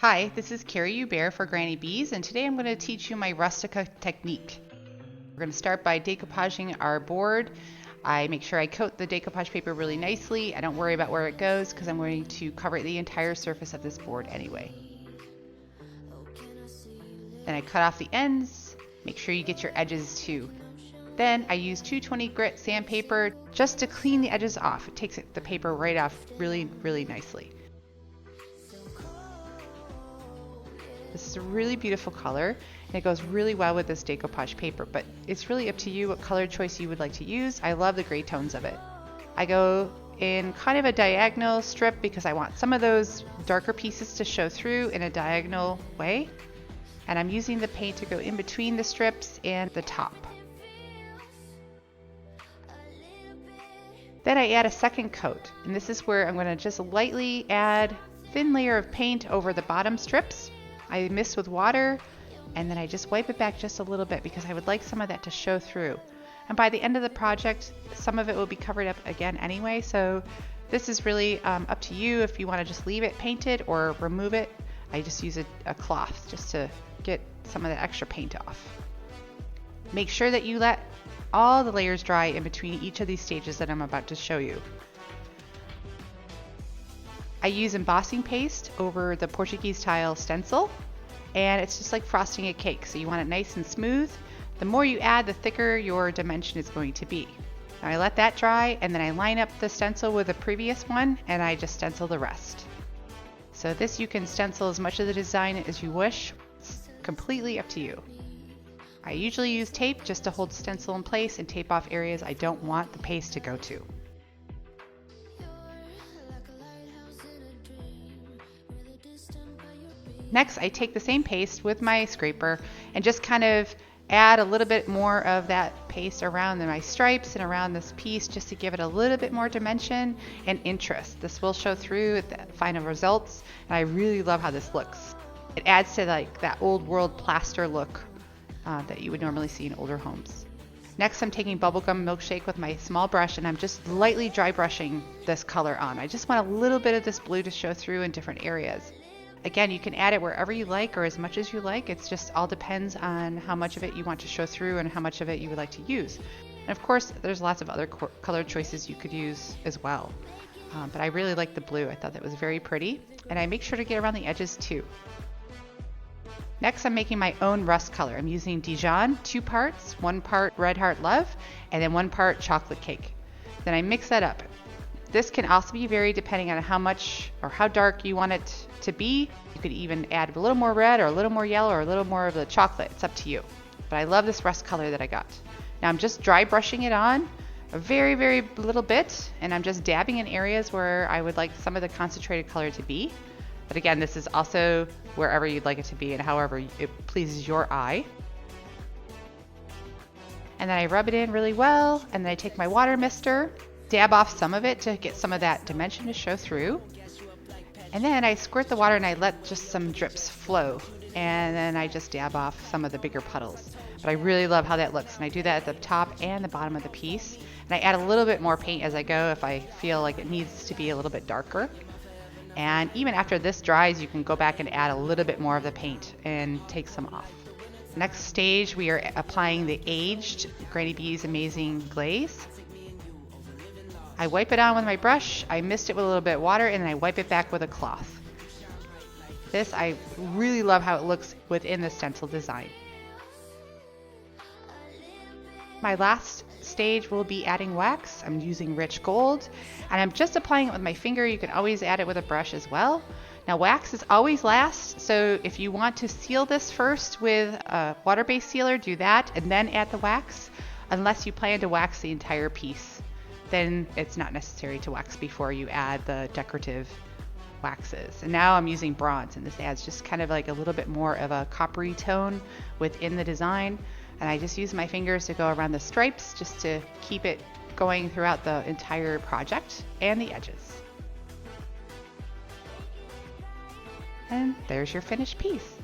Hi, this is Cari for Granny Bees, and today I'm going to teach you my Rustica technique. We're going to start by decoupaging our board. I make sure I coat the decoupage paper really nicely. I don't worry about where it goes because I'm going to cover the entire surface of this board anyway. Then I cut off the ends. Make sure you get your edges too. Then I use 220 grit sandpaper just to clean the edges off. It takes the paper right off really nicely. This is a really beautiful color and it goes really well with this decoupage paper, but it's really up to you what color choice you would like to use. I love the gray tones of it. I go in kind of a diagonal strip because I want some of those darker pieces to show through in a diagonal way. And I'm using the paint to go in between the strips and the top. Then I add a second coat, and this is where I'm going to just lightly add a thin layer of paint over the bottom strips. I mist with water and then I just wipe it back just a little bit because I would like some of that to show through. And by the end of the project, some of it will be covered up again anyway, so this is really up to you if you want to just leave it painted or remove it. I just use a cloth just to get some of the extra paint off. Make sure that you let all the layers dry in between each of these stages that I'm about to show you. I use embossing paste over the Portuguese style stencil, and it's just like frosting a cake, so you want it nice and smooth. The more you add, the thicker your dimension is going to be. Now I let that dry, and then I line up the stencil with the previous one, and I just stencil the rest. So this you can stencil as much of the design as you wish. It's completely up to you. I usually use tape just to hold the stencil in place and tape off areas I don't want the paste to go to. Next, I take the same paste with my scraper and just kind of add a little bit more of that paste around my stripes and around this piece just to give it a little bit more dimension and interest. This will show through at the final results, and I really love how this looks. It adds to like that old world plaster look that you would normally see in older homes. Next, I'm taking Bubblegum Milkshake with my small brush and I'm just lightly dry brushing this color on. I just want a little bit of this blue to show through in different areas. Again, you can add it wherever you like or as much as you like. It's just all depends on how much of it you want to show through and how much of it you would like to use. And of course, there's lots of other color choices you could use as well. But I really like the blue. I thought that was very pretty. And I make sure to get around the edges too. Next, I'm making my own rust color. I'm using Dijon, 2 parts, 1 part Red Heart Love, and then 1 part Chocolate Cake. Then I mix that up. This can also be varied depending on how much or how dark you want it to be. You could even add a little more red or a little more yellow or a little more of the chocolate. It's up to you. But I love this rust color that I got. Now I'm just dry brushing it on a very little bit, and I'm just dabbing in areas where I would like some of the concentrated color to be. But again, this is also wherever you'd like it to be and however it pleases your eye. And then I rub it in really well, and then I take my water mister, dab off some of it to get some of that dimension to show through. And then I squirt the water and I let just some drips flow. And then I just dab off some of the bigger puddles. But I really love how that looks. And I do that at the top and the bottom of the piece. And I add a little bit more paint as I go if I feel like it needs to be a little bit darker. And even after this dries, you can go back and add a little bit more of the paint and take some off. Next stage, we are applying the aged Granny Bees Amazing Glaze. I wipe it on with my brush, I mist it with a little bit of water, and then I wipe it back with a cloth. This, I really love how it looks within the stencil design. My last stage will be adding wax. I'm using rich gold, and I'm just applying it with my finger. You can always add it with a brush as well. Now wax is always last, so if you want to seal this first with a water-based sealer, do that, and then add the wax, unless you plan to wax the entire piece. Then it's not necessary to wax before you add the decorative waxes. And now I'm using bronze, and this adds just kind of like a little bit more of a coppery tone within the design. And I just use my fingers to go around the stripes just to keep it going throughout the entire project and the edges. And there's your finished piece.